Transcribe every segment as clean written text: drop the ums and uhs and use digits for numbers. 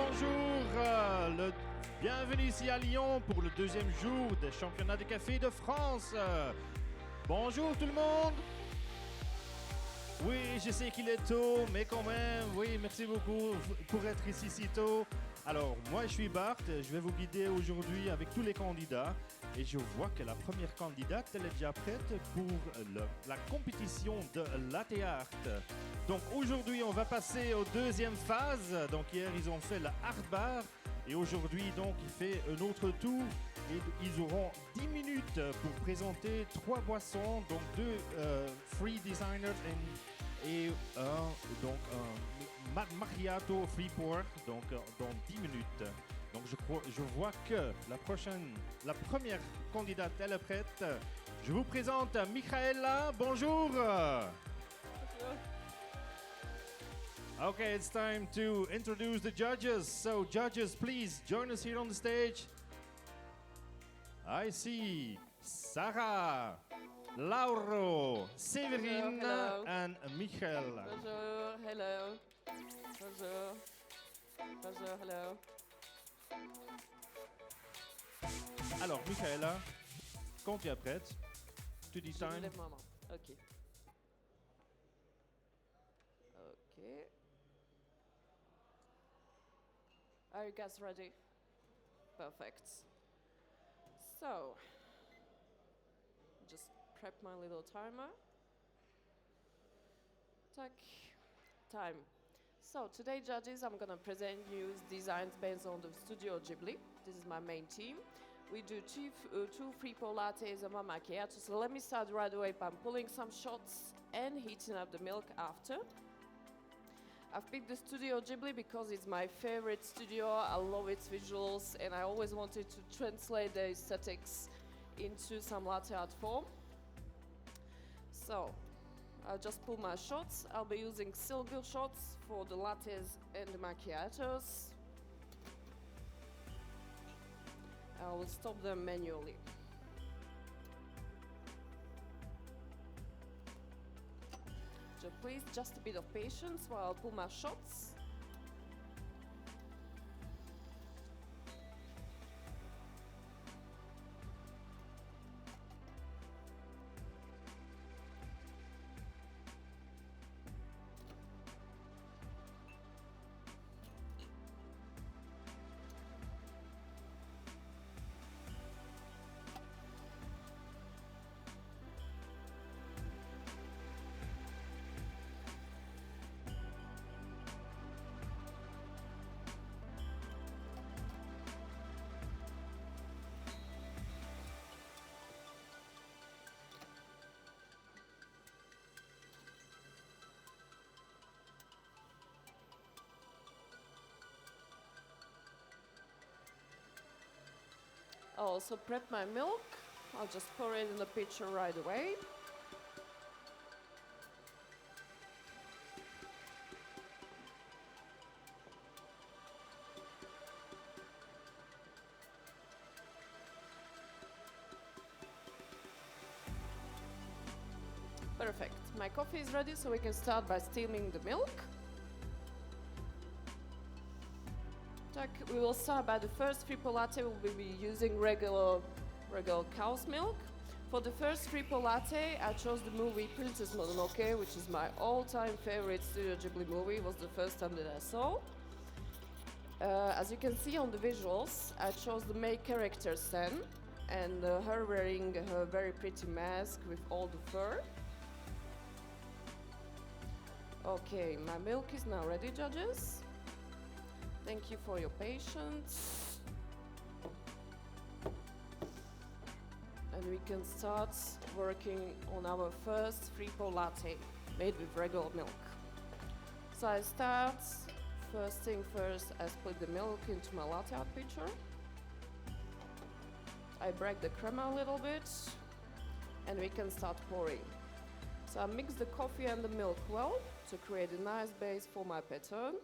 bonjour, bienvenue ici à Lyon pour le deuxième jour des championnats de café de France. Bonjour tout le monde. Oui, je sais qu'il est tôt, mais quand même, oui, merci beaucoup pour être ici si tôt. Alors, moi je suis Bart, je vais vous guider aujourd'hui avec tous les candidats. Et je vois que la première candidate, elle est déjà prête pour la compétition de latte art. Donc aujourd'hui, on va passer aux deuxième phase. Donc hier, ils ont fait la hard bar. Et aujourd'hui, donc, il fait un autre tour. Et ils auront 10 minutes pour présenter 3 boissons. Donc 2 free designers et un macchiato free pour. Donc dans 10 minutes. Donc je vois que la première candidate, elle est prête. Je vous présente Michaela. Bonjour. Okay, it's time to introduce the judges. So judges, please join us here on the stage. I see Sarah, Lauro, Severin, hello. and Michael. Bonjour, hello. Bonjour. Bonjour, hello. Alors, Michaela, quand tu es prête, tu dis Je time. lève ma main. Ok. Ok. Are you guys ready? Perfect. So, just prep my little timer. Tack. Time. So today, judges, I'm gonna present you designs based on the Studio Ghibli. This is my main team. We do two free pour lattes and one macchiato. So let me start right away by pulling some shots and heating up the milk after. I've picked the Studio Ghibli because it's my favorite studio. I love its visuals and I always wanted to translate the aesthetics into some latte art form. So I'll just pull my shots. I'll be using silver shots for the lattes and the macchiatos. I will stop them manually. So please, just a bit of patience while I pull my shots. I'll also prep my milk. I'll just pour it in the pitcher right away. Perfect. My coffee is ready, so we can start by steaming the milk. We will start by the first triple latte. We'll be using regular cow's milk. For the first triple latte, I chose the movie Princess Mononoke, which is my all-time favorite Studio Ghibli movie. It was the first time that I saw. As you can see on the visuals, I chose the main character Sen, and her wearing her very pretty mask with all the fur. Okay, my milk is now ready, judges. Thank you for your patience. And we can start working on our first free pour latte made with regular milk. So I start, first thing first, I split the milk into my latte art pitcher. I break the crema a little bit and we can start pouring. So I mix the coffee and the milk well to create a nice base for my pattern.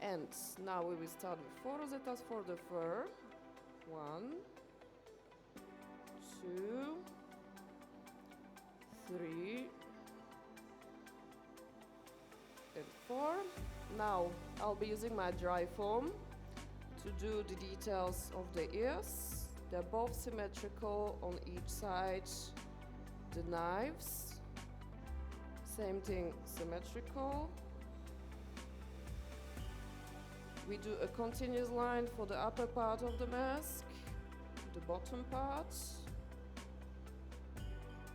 And now we will start with 4 rosettas for the fur. 1, 2, 3, before. Now I'll be using my dry foam to do the details of the ears. They're both symmetrical on each side. The knives, same thing, symmetrical. We do a continuous line for the upper part of the mask, the bottom part.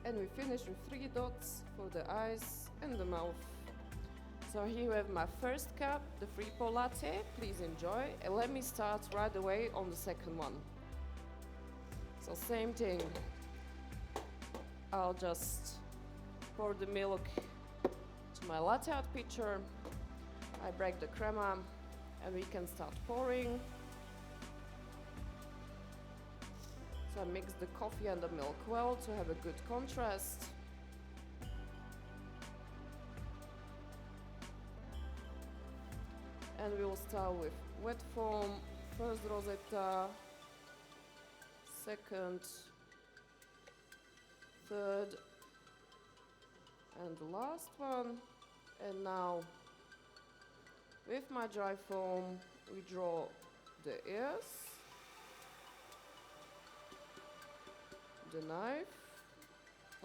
And we finish with 3 dots for the eyes and the mouth. So here we have my first cup, the Free-Pour Latte. Please enjoy. And let me start right away on the second one. So same thing. I'll just pour the milk to my latte art pitcher. I break the crema and we can start pouring. So I mix the coffee and the milk well to have a good contrast. And we will start with wet foam, first rosetta, second, third, and the last one. And now, with my dry foam, we draw the ears, the knife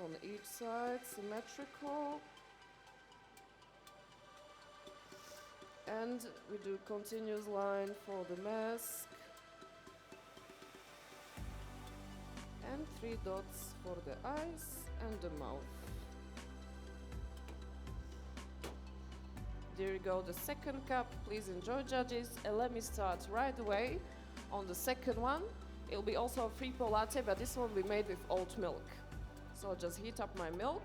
on each side, symmetrical. And we do continuous line for the mask. And 3 dots for the eyes and the mouth. There you go, the second cup. Please enjoy, judges. And let me start right away on the second one. It'll be also a Free-Pour Latte, but this one we made with oat milk. So I'll just heat up my milk.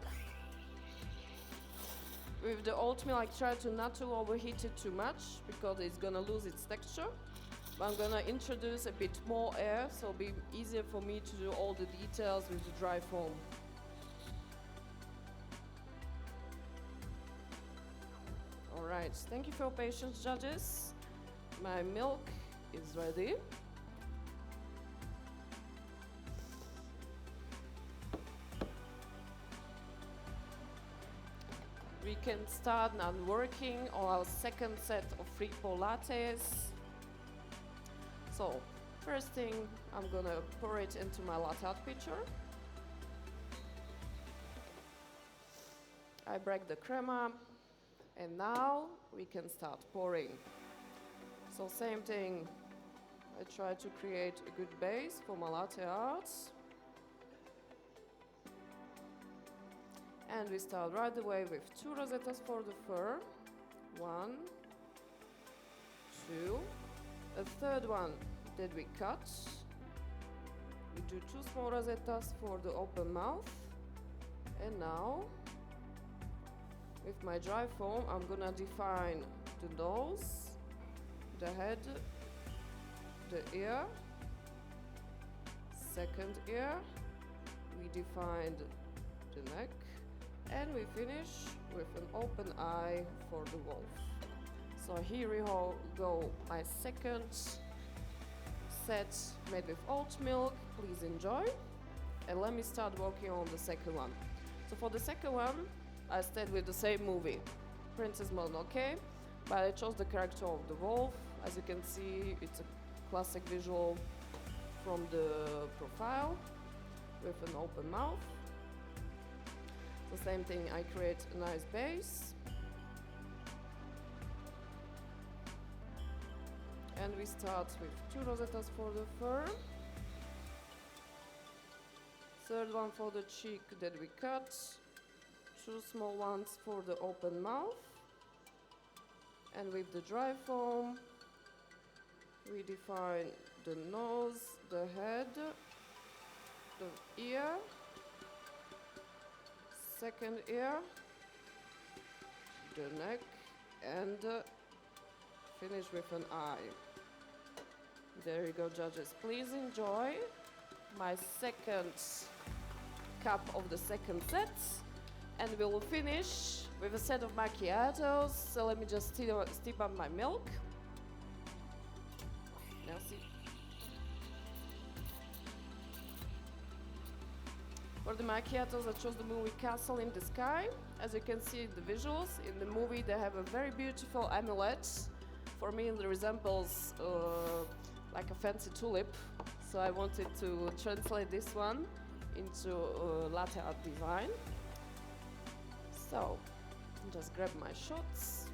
With the oatmeal, I try to not to overheat it too much because it's gonna lose its texture. But I'm gonna introduce a bit more air, so it'll be easier for me to do all the details with the dry foam. All right, thank you for your patience, judges. My milk is ready. We can start now working on our second set of Free-Pour Lattes. So, first thing, I'm gonna pour it into my latte art pitcher. I break the crema, and now we can start pouring. So same thing, I try to create a good base for my latte art. And we start right away with 2 rosettas for the fur. 1, 2. A third one that we cut. We do 2 small rosettas for the open mouth. And now, with my dry foam, I'm gonna define the nose, the head, the ear, second ear. We defined the neck. And we finish with an open eye for the wolf. So here we go, my second set made with oat milk. Please enjoy. And let me start working on the second one. So for the second one, I stayed with the same movie, Princess Mononoke, but I chose the character of the wolf. As you can see, it's a classic visual from the profile with an open mouth. The same thing, I create a nice base. And we start with 2 rosettas for the fur. Third one for the cheek that we cut. 2 small ones for the open mouth. And with the dry foam, we define the nose, the head, the ear, second ear, the neck, and finish with an eye. There you go, judges. Please enjoy my second cup of the second set. And we will finish with a set of macchiatos. So let me just steep up my milk. Merci. For the macchiatos, I chose the movie Castle in the Sky. As you can see in the visuals, in the movie they have a very beautiful amulet. For me, it resembles like a fancy tulip. So I wanted to translate this one into latte art design. So, just grab my shots.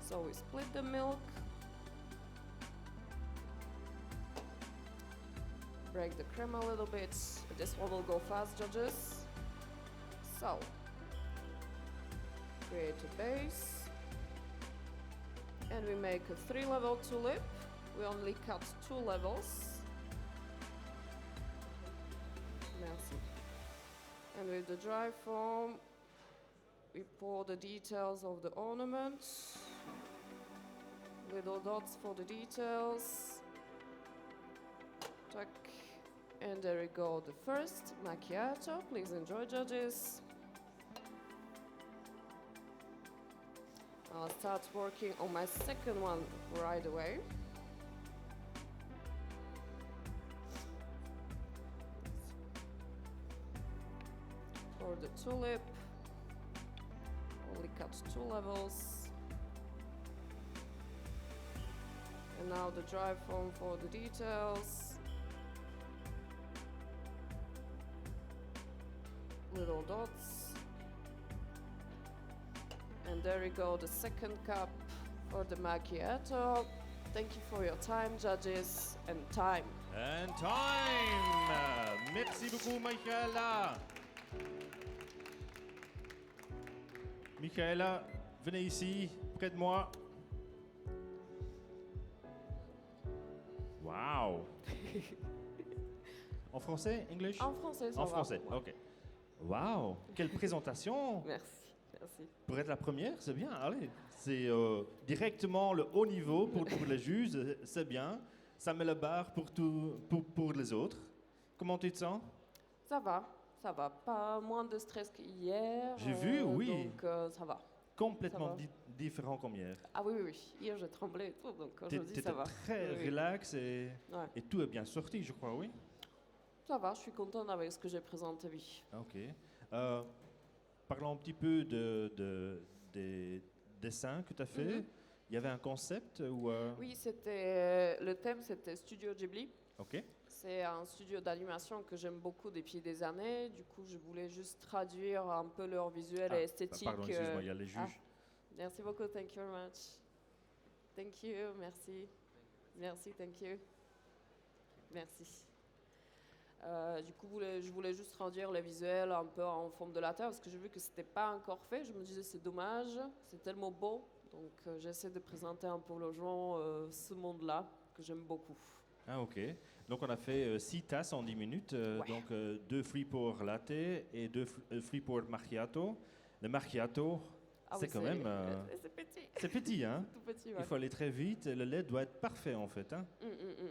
So we split the milk. Break the cream a little bit. This one will go fast, judges. So, create a base. And we make a 3-level tulip. We only cut 2 levels. Merci. And with the dry foam, we pour the details of the ornaments. Little dots for the details. Tuck. And there we go, the first macchiato. Please enjoy, judges. I'll start working on my second one right away. For the tulip, only cut 2 levels. And now the dry foam for the details. Little dots. And there we go, the second cup for the macchiato. Thank you for your time, judges, and time. And time! Merci beaucoup, Michaela. Michaela, venez ici, près de moi. Wow! En français, English? En français, ça En va. français, Ouais. ok. Wow! Quelle présentation! Merci, merci. Pour être la première, c'est bien. Allez, c'est directement le haut niveau pour les juges, c'est bien. Ça met la barre pour les autres. Comment tu te sens? Ça va. Pas moins de stress qu'hier. J'ai vu, oui. Donc ça va. Complètement Ça va. différent comme hier. Ah oui. Hier, j'ai tremblé et tout, donc aujourd'hui, T'étais ça va. très Oui. relax et tout est bien sorti, je crois, oui. Ça va, je suis contente avec ce que j'ai présenté, oui. Ok. Parlons un petit peu des dessins que tu as fait. Mhm. Il y avait un concept ou Oui, le thème, c'était Studio Ghibli. Ok. C'est un studio d'animation que j'aime beaucoup depuis des années. Du coup, je voulais juste traduire un peu leur visuel et esthétique. Pardon, excuse-moi, il y a les juges. Merci beaucoup, thank you very much. Thank you, merci. Merci, thank you. Merci. Du coup, je voulais juste traduire les visuels un peu en forme de la Terre parce que j'ai vu que c'était pas encore fait. Je me disais c'est dommage, c'est tellement beau. Donc j'essaie de présenter un peu aux gens ce monde-là que j'aime beaucoup. Ah ok. Donc on a fait 6 tasses en 10 minutes. Ouais. Donc 2 fruits pour latte et 2 fruits pour macchiato. Le macchiato, Ah c'est oui, quand même... c'est petit. c'est petit, hein? Tout petit, ouais. Il faut aller très vite. Le lait doit être parfait en fait. Hein?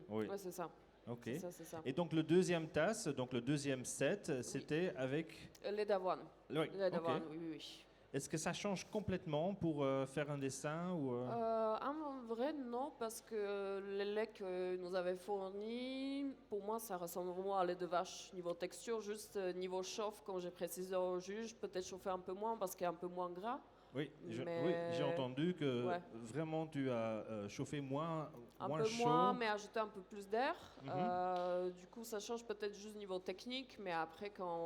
Oui. Ouais, c'est ça. Ok. C'est ça. Et donc le deuxième tasse, donc le deuxième set, c'était avec... Lait d'avoine. Oui, Lait d'avoine, ok. oui. Est-ce que ça change complètement pour faire un dessin ou En vrai, non, parce que le lait que nous avait fourni, pour moi, ça ressemble vraiment à lait de vache. Niveau texture, juste niveau chauffe, comme j'ai précisé au juge, peut-être chauffer un peu moins parce qu'il est un peu moins gras. Oui, Mais- oui, j'ai entendu que Ouais. vraiment tu as chauffé moins Un moins peu chaud. moins, mais ajouter un peu plus d'air. Mhm. Du coup, ça change peut-être juste niveau technique, mais après, quand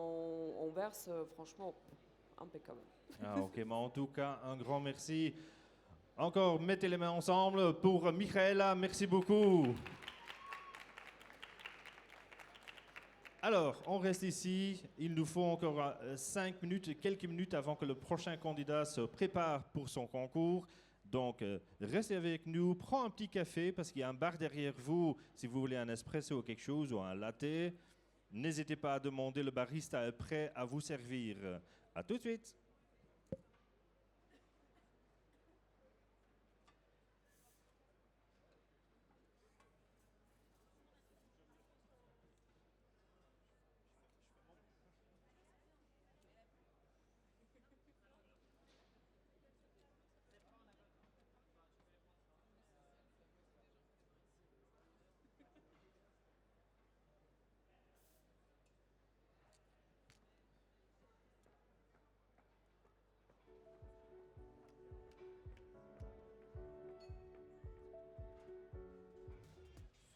on verse, franchement, impeccable. Ah, ok, mais en tout cas, un grand merci. Encore, mettez les mains ensemble pour Michaela, merci beaucoup. Alors, on reste ici. Il nous faut encore 5 minutes, quelques minutes avant que le prochain candidat se prépare pour son concours. Donc, restez avec nous, prends un petit café parce qu'il y a un bar derrière vous si vous voulez un espresso ou quelque chose ou un latte. N'hésitez pas à demander, le barista est prêt à vous servir. À tout de suite.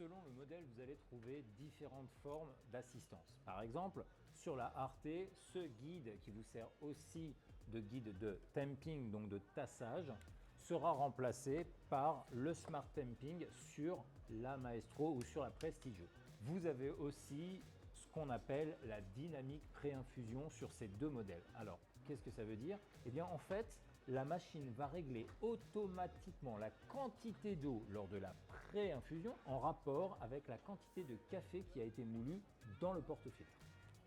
selon le modèle, vous allez trouver différentes formes d'assistance. Par exemple, sur la Arte, ce guide qui vous sert aussi de guide de temping, donc de tassage, sera remplacé par le Smart Temping sur la Maestro ou sur la Prestigio. Vous avez aussi ce qu'on appelle la dynamique pré-infusion sur ces deux modèles. Alors, qu'est-ce que ça veut dire? Eh bien, en fait, la machine va régler automatiquement la quantité d'eau lors de la pré-infusion en rapport avec la quantité de café qui a été moulu dans le porte-filtre.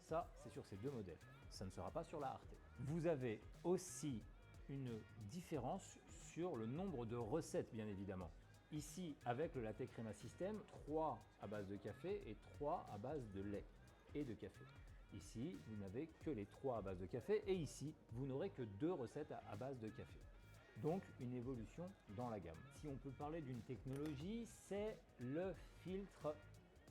Ça, c'est sur ces deux modèles. Ça ne sera pas sur la Arte. Vous avez aussi une différence sur le nombre de recettes, bien évidemment. Ici, avec le Latte Crema System, 3 à base de café et 3 à base de lait et de café. Ici, vous n'avez que les 3 à base de café et ici, vous n'aurez que 2 recettes à base de café. Donc, une évolution dans la gamme. Si on peut parler d'une technologie, c'est le filtre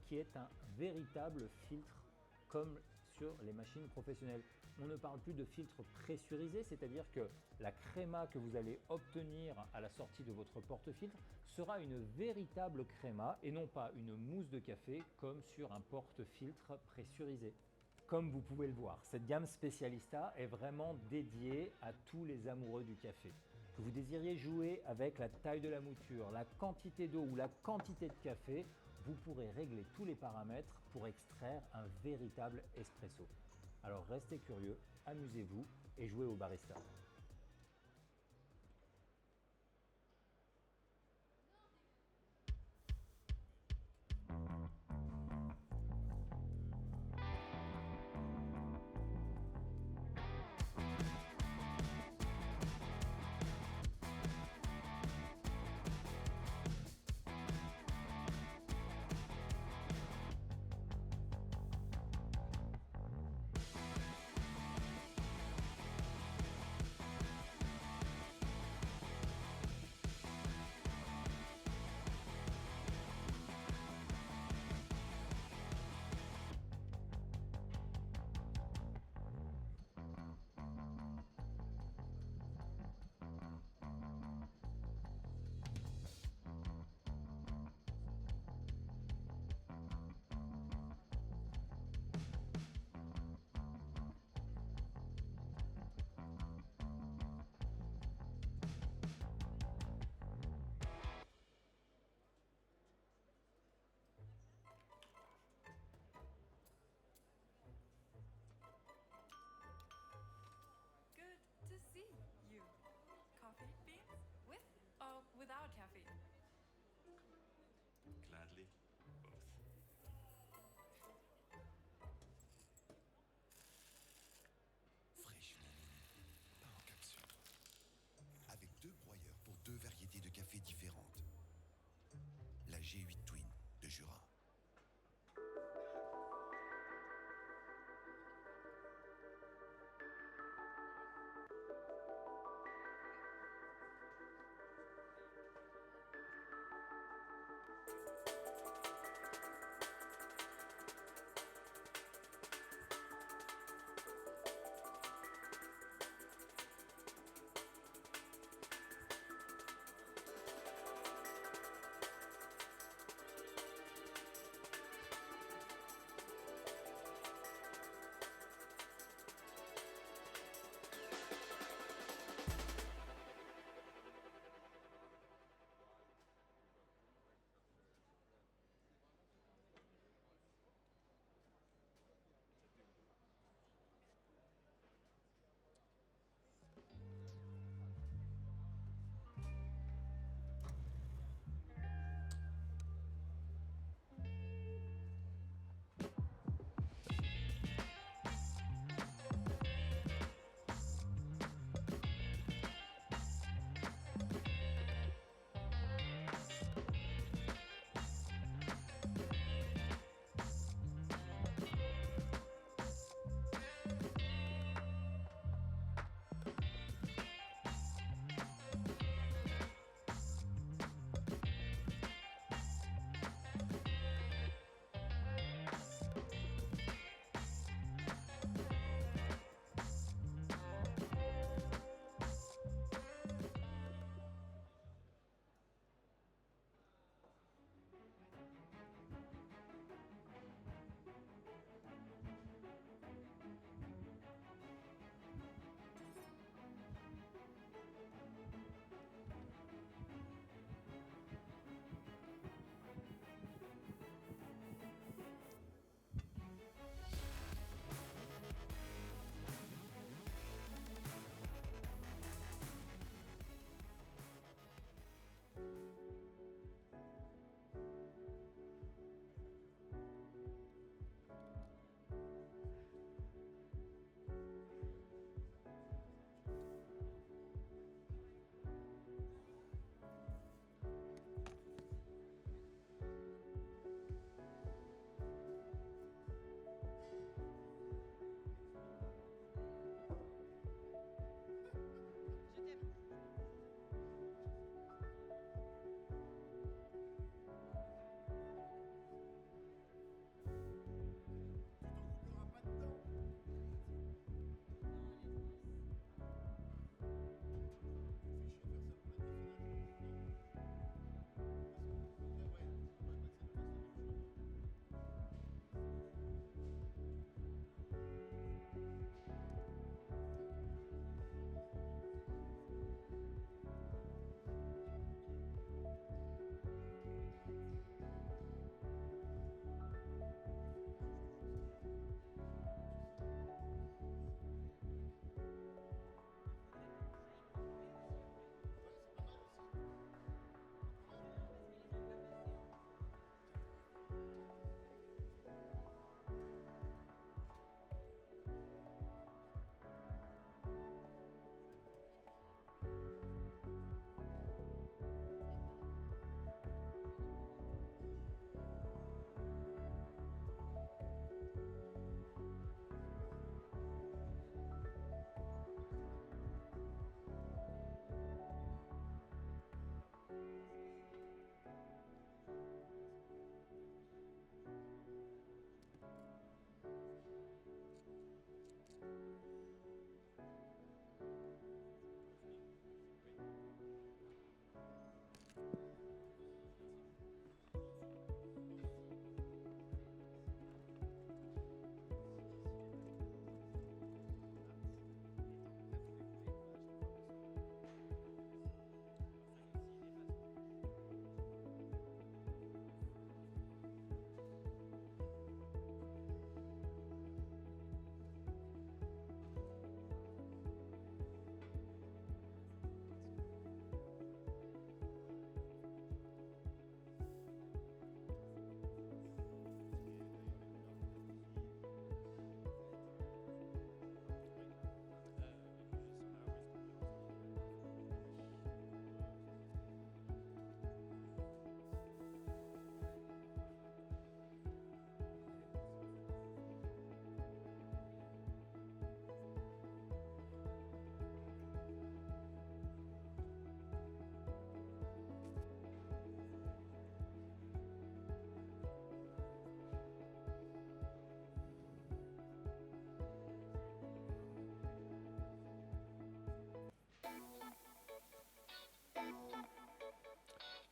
qui est un véritable filtre comme sur les machines professionnelles. On ne parle plus de filtre pressurisé, c'est-à-dire que la créma que vous allez obtenir à la sortie de votre porte-filtre sera une véritable créma et non pas une mousse de café comme sur un porte-filtre pressurisé. Comme vous pouvez le voir, cette gamme Specialista est vraiment dédiée à tous les amoureux du café. Que vous désiriez jouer avec la taille de la mouture, la quantité d'eau ou la quantité de café, vous pourrez régler tous les paramètres pour extraire un véritable espresso. Alors restez curieux, amusez-vous et jouez au barista. Without caffeine? Gladly, both. Fraîchement, pas en capsule. Avec 2 broyeurs pour 2 variétés de café différentes. La G8 Twin de Jura.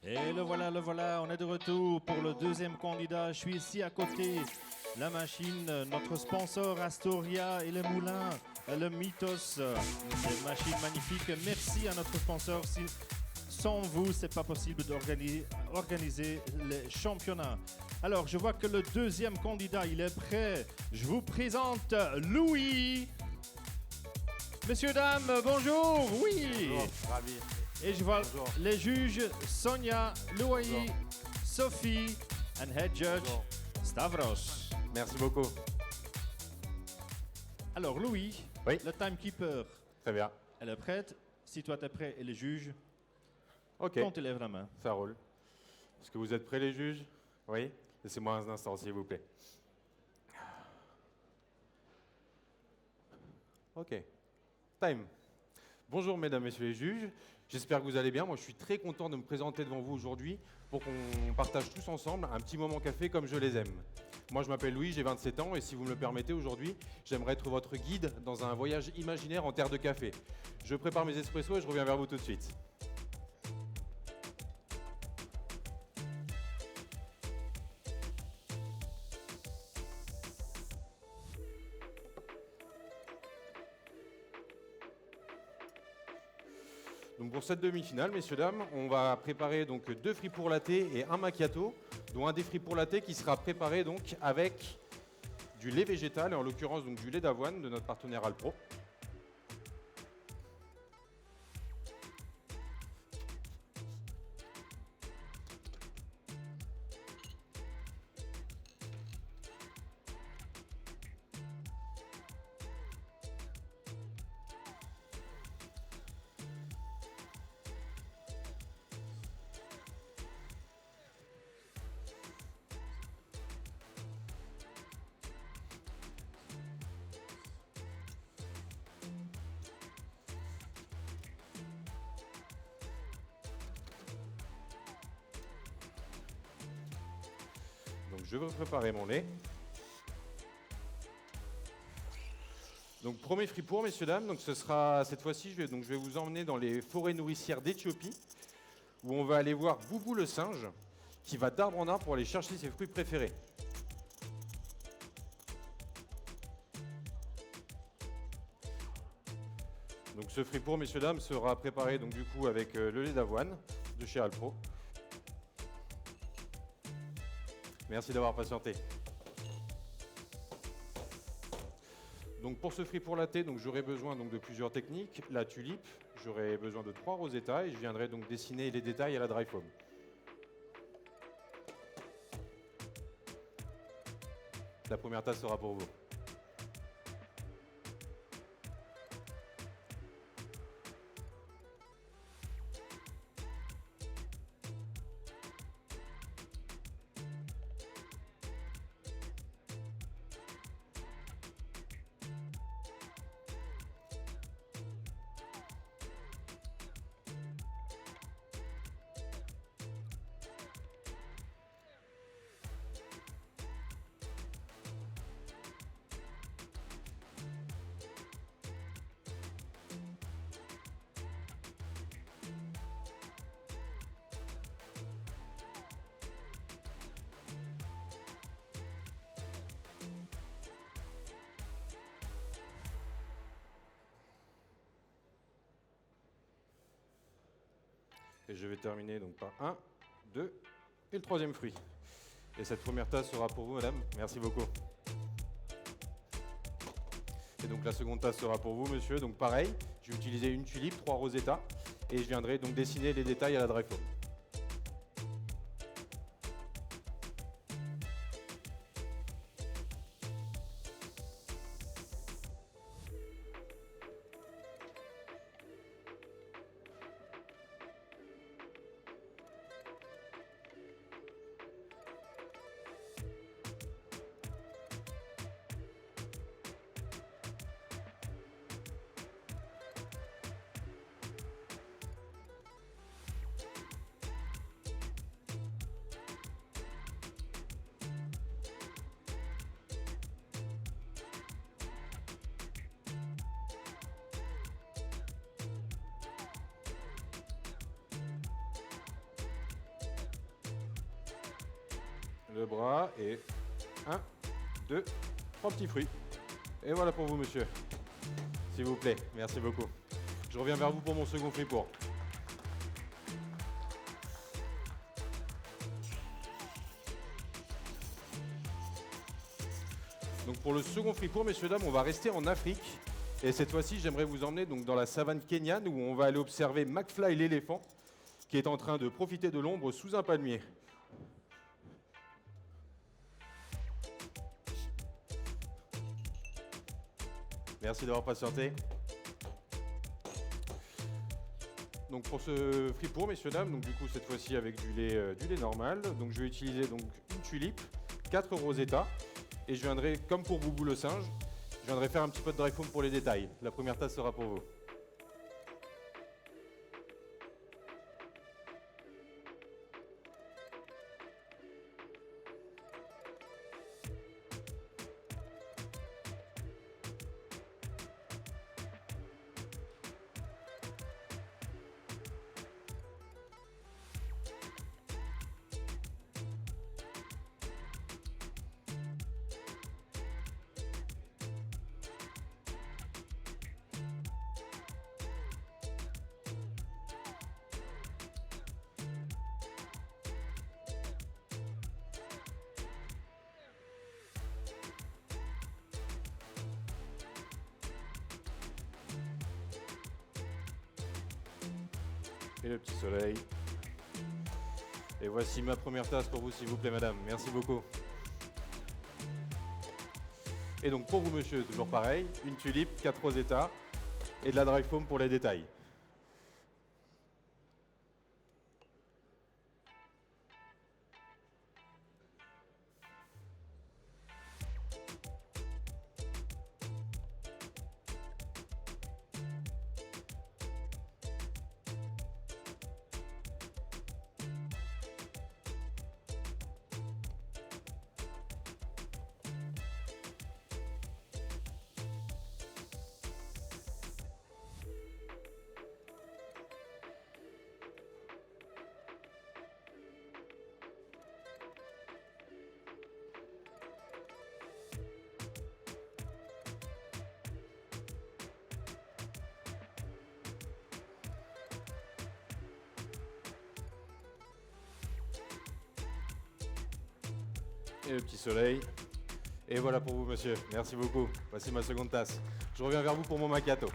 Et le voilà, on est de retour pour le deuxième candidat. Je suis ici à côté, la machine, notre sponsor Astoria et le moulin, le Mythos. Des machines magnifiques. Merci à notre sponsor. Sans vous, c'est pas possible d'organiser les championnats. Alors, je vois que le deuxième candidat, il est prêt. Je vous présente Louis. Messieurs, dames, bonjour. Oui. Bonjour, ravi. Et je vois Bonjour. les juges Sonia, Louis, Bonjour. Sophie and head judge Bonjour. Stavros. Merci beaucoup. Alors Louis, Oui. le timekeeper, Très bien. elle est prête. Si toi t'es prêt et les juges, Ok, quand tu lèves la main. ça roule. Est-ce que vous êtes prêts les juges? Oui. Laissez-moi un instant s'il vous plaît. Ok. Time. Bonjour mesdames, messieurs les juges. J'espère que vous allez bien. Moi je suis très content de me présenter devant vous aujourd'hui pour qu'on partage tous ensemble un petit moment café comme je les aime. Moi je m'appelle Louis, j'ai 27 ans et si vous me le permettez aujourd'hui, j'aimerais être votre guide dans un voyage imaginaire en terre de café. Je prépare mes espressos et je reviens vers vous tout de suite. Donc pour cette demi-finale, messieurs, dames, on va préparer donc 2 fripours latte et un macchiato, dont un des fripours latte qui sera préparé donc avec du lait végétal, et en l'occurrence donc du lait d'avoine de notre partenaire Alpro. Donc je vais préparer mon lait. Donc premier fripour, messieurs, dames, donc ce sera cette fois-ci, je vais vous emmener dans les forêts nourricières d'Éthiopie, où on va aller voir Boubou le singe, qui va d'arbre en arbre pour aller chercher ses fruits préférés. Donc ce fripour, messieurs, dames, sera préparé donc du coup avec le lait d'avoine de chez Alpro. Merci d'avoir patienté. Donc pour ce fripour latte, donc j'aurai besoin donc de plusieurs techniques. La tulipe, j'aurai besoin de 3 Rosetta et je viendrai donc dessiner les détails à la dry foam. La première tasse sera pour vous. Et je vais terminer donc par 1, 2 et le troisième fruit. Et cette première tasse sera pour vous, madame. Merci beaucoup. Et donc la seconde tasse sera pour vous, monsieur. Donc pareil, je vais utiliser une tulipe, 3 Rosetta, et je viendrai donc dessiner les détails à la dry foam. le bras et 1, 2, 3 petits fruits. Et voilà pour vous, monsieur. S'il vous plaît, merci beaucoup. Je reviens vers vous pour mon second fripour. Donc pour le second fripour, messieurs, dames, on va rester en Afrique. Et cette fois-ci, j'aimerais vous emmener donc dans la savane kenyane où on va aller observer McFly l'éléphant qui est en train de profiter de l'ombre sous un palmier. Merci d'avoir patienté. Donc pour ce fripour, messieurs, dames, donc du coup cette fois-ci avec du lait normal. Donc je vais utiliser donc une tulipe, 4 Rosetta, et je viendrai, comme pour Boubou le singe, je viendrai faire un petit peu de dry foam pour les détails. La première tasse sera pour vous. Et le petit soleil. Et voici ma première tasse pour vous, s'il vous plaît, madame. Merci beaucoup. Et donc pour vous, monsieur, toujours pareil, une tulipe, 4 Rosetta et de la dry foam pour les détails. Et le petit soleil. Et voilà pour vous, monsieur. Merci beaucoup. Voici ma seconde tasse. Je reviens vers vous pour mon macchiato.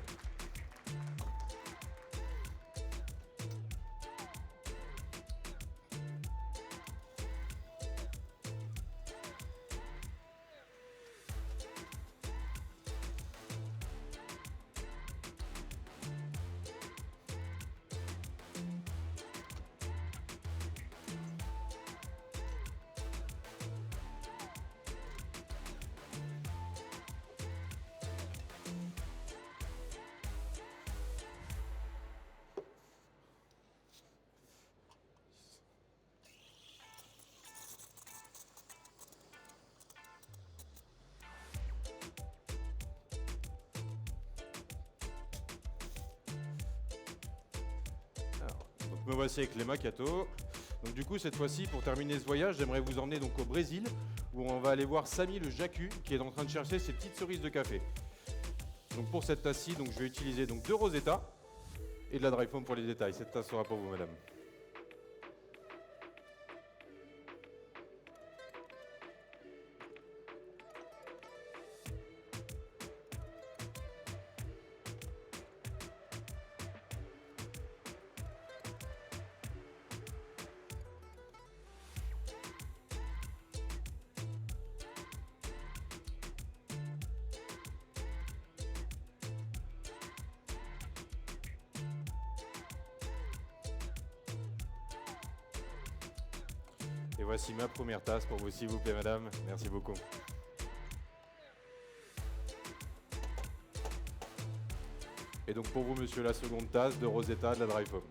Me voici avec les macchiatos. Donc du coup, cette fois-ci, pour terminer ce voyage, j'aimerais vous emmener donc au Brésil, où on va aller voir Samy le Jacu, qui est en train de chercher ses petites cerises de café. Donc pour cette tasse-ci, donc je vais utiliser donc 2 Rosetta et de la dry foam pour les détails. Cette tasse sera pour vous, madame. Et voici ma première tasse pour vous, s'il vous plaît, madame. Merci beaucoup. Et donc pour vous, monsieur, la seconde tasse de Rosetta, de la dry foam.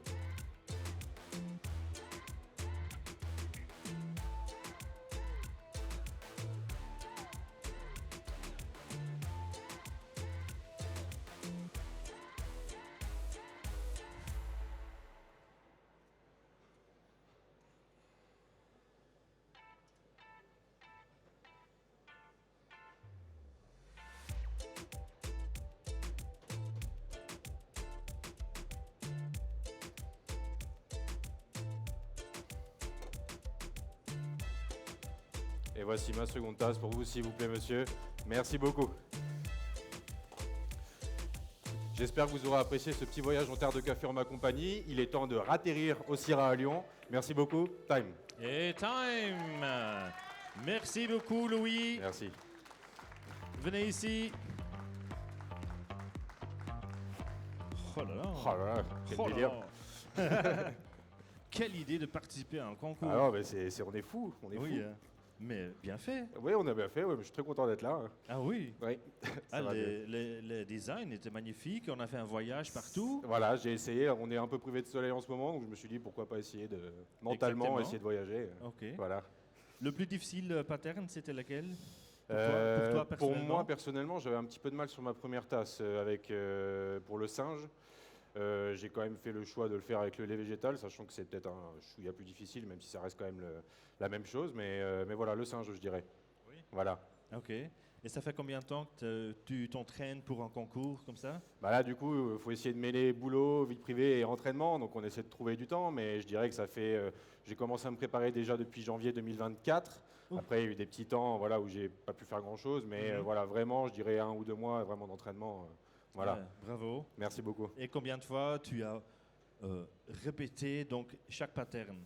Et voici ma seconde tasse pour vous, s'il vous plaît, monsieur. Merci beaucoup. J'espère que vous aurez apprécié ce petit voyage en terre de café en ma compagnie. Il est temps de ratterrir au Syrah à Lyon. Merci beaucoup. Time. Et time. Merci beaucoup, Louis. Merci. Venez ici. Oh là là. Oh là là, quel Oh là délire. là. Quelle idée de participer à un concours. Ah non, mais on est fou, on est oui, fou. mais bien fait. Oui, on a bien fait, ouais, mais je suis très content d'être là. Ah oui. Oui, ça va bien. Le design était magnifique. On a fait un voyage partout. Voilà, j'ai essayé, on est un peu privé de soleil en ce moment, donc je me suis dit pourquoi pas essayer de, mentalement, Exactement. essayer de voyager. Ok. Voilà. Le plus difficile pattern, c'était lequel pour toi Pour personnellement? moi, personnellement, j'avais un petit peu de mal sur ma première tasse pour le singe. J'ai quand même fait le choix de le faire avec le lait végétal, sachant que c'est peut-être un chouïa plus difficile, même si ça reste quand même la même chose. Mais voilà, le singe, je dirais. Oui. Voilà. Ok. Et ça fait combien de temps que tu t'entraînes pour un concours comme ça? Bah là, du coup, il faut essayer de mêler boulot, vie privée et entraînement. Donc, on essaie de trouver du temps. Mais je dirais que ça fait. J'ai commencé à me préparer déjà depuis janvier 2024. Ouf. Après, il y a eu des petits temps voilà, où j'ai pas pu faire grand-chose. Mais Mhm. voilà, vraiment, je dirais 1 ou 2 mois vraiment d'entraînement. Voilà. Ouais, bravo. Merci beaucoup. Et combien de fois tu as répété donc chaque pattern?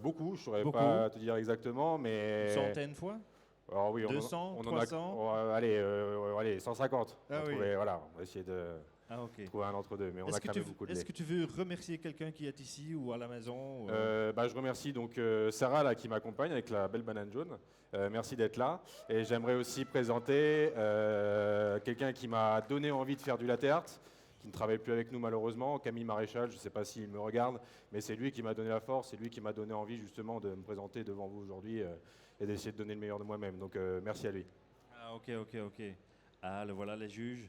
Beaucoup, je ne saurais Beaucoup. pas te dire exactement, mais. Une centaine de fois? Alors oui, 200, on 300? allez, 150. Ah oui. Voilà, on va essayer de Ah ok. trouver un entre-deux, mais on a cramé beaucoup de Est-ce lait. que tu veux remercier quelqu'un qui est ici ou à la maison? Je remercie donc Sarah là, qui m'accompagne avec la belle banane jaune. Merci d'être là. Et j'aimerais aussi présenter quelqu'un qui m'a donné envie de faire du latte art, qui ne travaille plus avec nous malheureusement, Camille Maréchal. Je ne sais pas s'il me regarde, mais c'est lui qui m'a donné la force, c'est lui qui m'a donné envie justement de me présenter devant vous aujourd'hui et d'essayer de donner le meilleur de moi-même. Donc merci à lui. Ah ok. Ah le voilà les juges.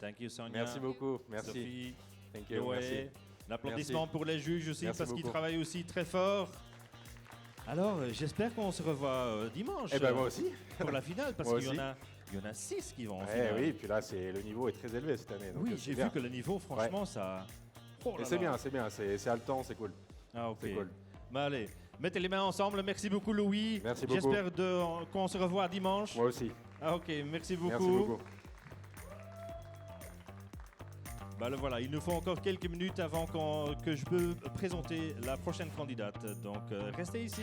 Thank you Sonia. Merci beaucoup. Merci. Sophie. Thank you. Chloé. Merci. L'applaudissement pour les juges aussi Merci parce qu'ils beaucoup. travaillent aussi très fort. Alors j'espère qu'on se revoit dimanche Eh ben moi aussi. pour la finale parce Moi qu'il y aussi. en a 6 qui vont en Eh finale. oui, et puis là le niveau est très élevé cette année. donc, Oui, c'est j'ai bien. vu que le niveau franchement ça. Oh Et là c'est là. bien, c'est haletant, c'est cool. Ah ok. C'est cool. Bah, allez, mettez les mains ensemble. Merci beaucoup Louis. Merci beaucoup. J'espère qu'on se revoit dimanche. Moi aussi. Ah ok, merci beaucoup. Merci beaucoup. Bah, le voilà, il nous faut encore quelques minutes avant que je peux présenter la prochaine candidate. Donc restez ici.